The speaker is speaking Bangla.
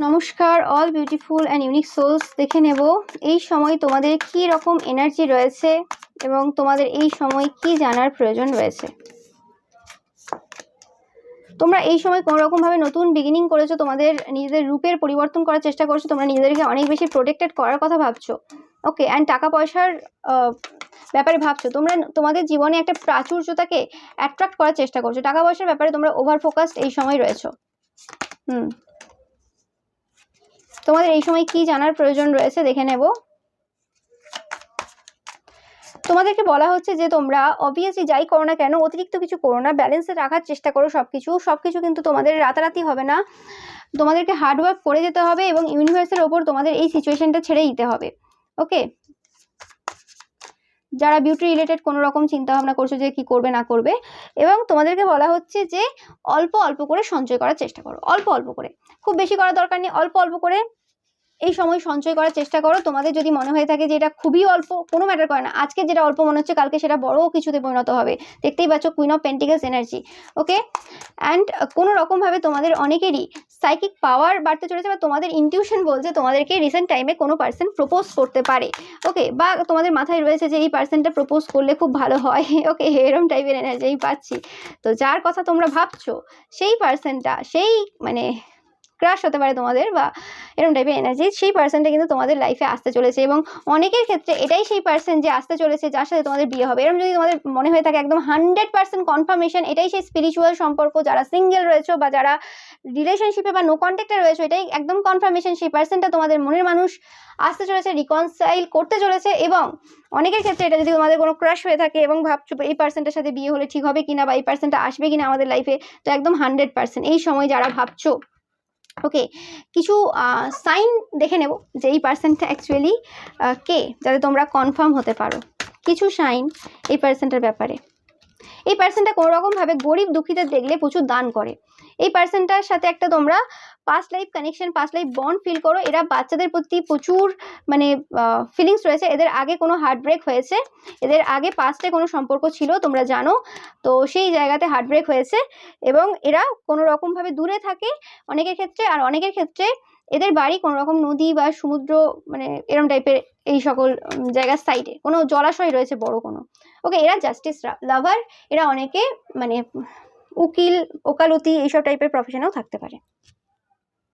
নমস্কার all beautiful and unique souls. দেখে নেব এই সময় তোমাদের কি রকম এনার্জি রয়েছে এবং তোমাদের এই সময় কি জানার প্রয়োজন রয়েছে। তোমরা এই সময় কোনো রকমভাবে নতুন বিগিনিং করেছো, তোমাদের নিজেদের রূপের পরিবর্তন করার চেষ্টা করছো, তোমরা নিজেদেরকে অনেক বেশি প্রোটেক্টেড করার কথা ভাবছো। ওকে, অ্যান্ড টাকা পয়সার ব্যাপারে ভাবছো, তোমরা তোমাদের জীবনে একটা প্রাচুর্যতাকে অ্যাট্রাক্ট করার চেষ্টা করছো। টাকা পয়সার ব্যাপারে তোমরা ওভার ফোকাসড এই সময় রয়েছো। তোমাদের এই সময় কি জানার প্রয়োজন রয়েছে দেখে নেব। তোমাদেরকে বলা হচ্ছে যে তোমরা অবভিয়াসলি যাই করো না কেন অতিরিক্ত কিছু করো না, ব্যালেন্সে রাখার চেষ্টা করো সবকিছু কিন্তু তোমাদের রাতারাতি হবে না, তোমাদেরকে হার্ডওয়ার্ক করে যেতে হবে এবং ইউনিভার্সের ওপর তোমাদের এই সিচুয়েশনটা ছেড়ে দিতে হবে। ওকে, যারা বিউটি রিলেটেড কোনো রকম চিন্তা ভাবনা করছো যে কি করবে না করবে, এবং তোমাদেরকে বলা হচ্ছে যে অল্প অল্প করে সঞ্চয় করার চেষ্টা করো, অল্প অল্প করে, খুব বেশি করার দরকার নেই, অল্প অল্প করে এই সময় সঞ্চয় করার চেষ্টা করো। তোমাদের যদি মনে হয়ে থাকে যে এটা খুবই অল্প, কোনো ম্যাটার করে না, আজকে যেটা অল্প মনে হচ্ছে কালকে সেটা বড় কিছুতে পরিণত হবে। দেখতেই পাচ্ছ queen of pentacles energy. Okay, and কোনো রকমভাবে তোমাদের অনেকেরই সাইকিক পাওয়ার বাড়তে চলেছে, বা তোমাদের ইনটিউশন বলছে তোমাদেরকে রিসেন্ট টাইমে কোনো পার্সন প্রপোজ করতে পারে। ওকে, বা তোমাদের মাথায় রয়েছে যে এই পার্সনটা প্রপোজ করলে খুব ভালো হয়। ওকে, এরম টাইপের এনার্জি আমি পাচ্ছি। তো যার কথা তোমরা ভাবছো সেই পার্সনটা, সেই মানে ক্রাশ হতে পারে তোমাদের, বা এরকম টাইপের এনার্জি, সেই পার্সনটা কিন্তু তোমাদের লাইফে আসতে চলেছে। এবং অনেকের ক্ষেত্রে এটাই সেই পার্সন যে আসতে চলেছে, যার সাথে তোমাদের বিয়ে হবে। এরকম যদি তোমাদের মনে হয়ে থাকে একদম 100% কনফার্মেশন এটাই সেই স্পিরিচুয়াল সম্পর্ক। যারা সিঙ্গেল রয়েছে বা যারা রিলেশনশিপে বা নো কন্ট্যাক্টে রয়েছে, এটাই একদম কনফার্মেশন সেই পার্সনটা তোমাদের মনের মানুষ আসতে চলেছে, রিকনসাইল করতে চলেছে। এবং অনেকের ক্ষেত্রে এটা যদি তোমাদের কোনো ক্রাশ হয়ে থাকে এবং ভাবছো এই পার্সনটার সাথে বিয়ে হলে ঠিক হবে কিনা, বা এই পার্সনটা আসবে কিনা আমাদের লাইফে, তো একদম 100% এই সময় যারা ভাবছো। ওকে, কিছু সাইন দেখে নেব যে এই পার্সনটা অ্যাকচুয়ালি কে, যাতে তোমরা কনফার্ম হতে পারো। কিছু সাইন এই পার্সনটার ব্যাপারে। এই পার্সনটা কোনো রকমভাবে গরিব দুঃখীদের দেখলে প্রচুর দান করে। এই পার্সনটার সাথে একটা তোমরা past life connection, past life bond feel করো। এরা বাচ্চাদের প্রতি প্রচুর মানে ফিলিংস রয়েছে, এদের আগে কোনো হার্ট ব্রেক হয়েছে, এদের আগে পাস্টে কোনো সম্পর্ক ছিল তোমরা জানো, তো সেই জায়গাতে হার্ট ব্রেক হয়েছে এবং এরা কোনো রকমভাবে দূরে থাকে অনেকের ক্ষেত্রে। আর অনেকের ক্ষেত্রে এদের বাড়ি কোনো রকম নদী বা সমুদ্র, মানে এরম টাইপের এই সকল জায়গার সাইডে কোনো জলাশয় রয়েছে বড় কোনো। ওকে, এরা জাস্টিস লাভার, এরা অনেকে মানে উকিল ওকালতি এইসব টাইপের প্রফেশনেও থাকতে পারে।